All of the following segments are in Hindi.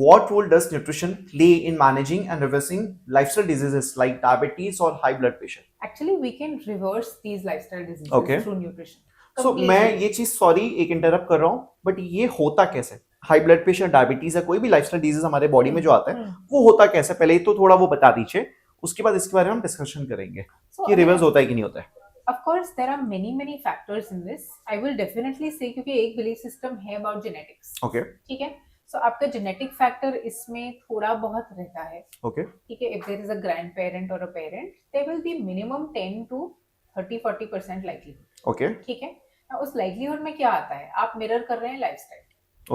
what role does nutrition play in managing and reversing lifestyle diseases like diabetes or high blood pressure? Actually, we can reverse these lifestyle diseases Okay. through nutrition. सो मैं ये चीज सॉरी एक इंटरप्ट कर रहा हूँ बट ये होता कैसे? हाई ब्लड प्रेशर, डायबिटीज या कोई भी लाइफस्टाइल डिजीज हमारे बॉडी में जो आता है वो होता कैसे? पहले तो थोड़ा वो बता दीजिए, उसके बाद इसके बारे में हम डिस्कशन करेंगे कि रिवर्स होता है कि नहीं होता है. Of course, there are many factors in this. I will definitely say क्योंकि एक belief system है about genetics. Okay. ठीक है. So आपका genetic factor इसमें थोड़ा बहुत रहता है. Okay. ठीक है. If there is a grandparent or a parent, there will be minimum 10 to 30-40% likelihood. Okay. ठीक है. Now उस likelihood में क्या आता है? आप mirror कर रहे हैं lifestyle.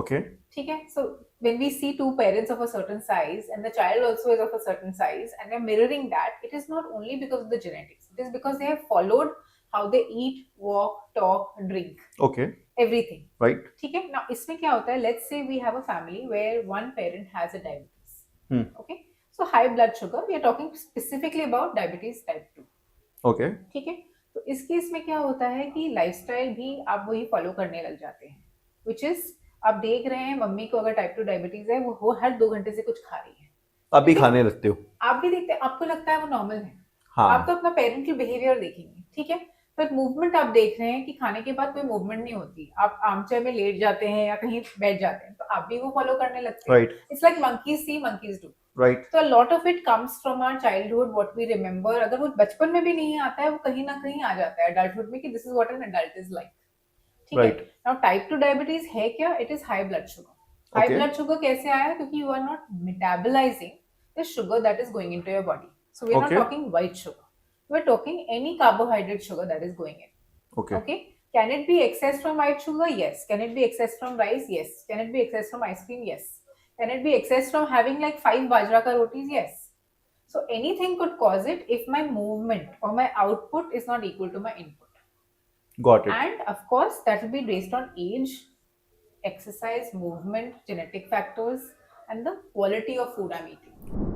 Okay. ठीक है. So when we see two parents of a certain size and the child also is of a certain size and they're mirroring that, it is not only because of the genetics. It is because they have followed how they eat, walk, talk, drink. Okay. Everything. Right. ठीक है. Now इसमें क्या होता है? Let's say we have a family where one parent has a diabetes. Okay. So high blood sugar. We are talking specifically about diabetes type 2. Okay. ठीक है. तो इस केस में क्या होता है कि लाइफस्टाइल भी आप वही फॉलो करने लग जाते हैं, विच इज आप देख रहे हैं मम्मी को अगर टाइप 2 डायबिटीज है वो हर 2 घंटे से कुछ खा रही है, आप भी खाने लगते हो, आप भी देखते हैं, आपको लगता है वो नॉर्मल है. हाँ. आप तो अपना पेरेंटल बिहेवियर देखेंगे. ठीक है. पर मूवमेंट आप देख रहे हैं कि खाने के बाद कोई मूवमेंट नहीं होती, आप आर्मचेयर में लेट जाते हैं या कहीं बैठ जाते हैं, तो आप भी वो फॉलो करने लगते हैं. It's like monkeys see monkeys do. Right. तो lot of it comes from our childhood, what we remember. अगर वो बचपन में भी नहीं आता है वो कहीं ना कहीं आ जाता है अडल्टहुड में कि this is what an adult is like. ठीक है. नाउ टाइप 2 डायबिटीज है क्या? It is high blood sugar. High blood sugar कैसे आया? क्योंकि you are not metabolising the sugar that is going into your body. So we are not talking white sugar, we are talking any carbohydrate sugar that is going in. Okay. Can it be excess from white sugar? Yes. Can it be excess from rice? Yes. Can it be excess from ice cream? Yes. Can it be excess from having like 5 bajra ka rotis? Yes. So anything could cause it if my movement or my output is not equal to my input. Got it. And of course, that will be based on age, exercise, movement, genetic factors, and the quality of food I'm eating.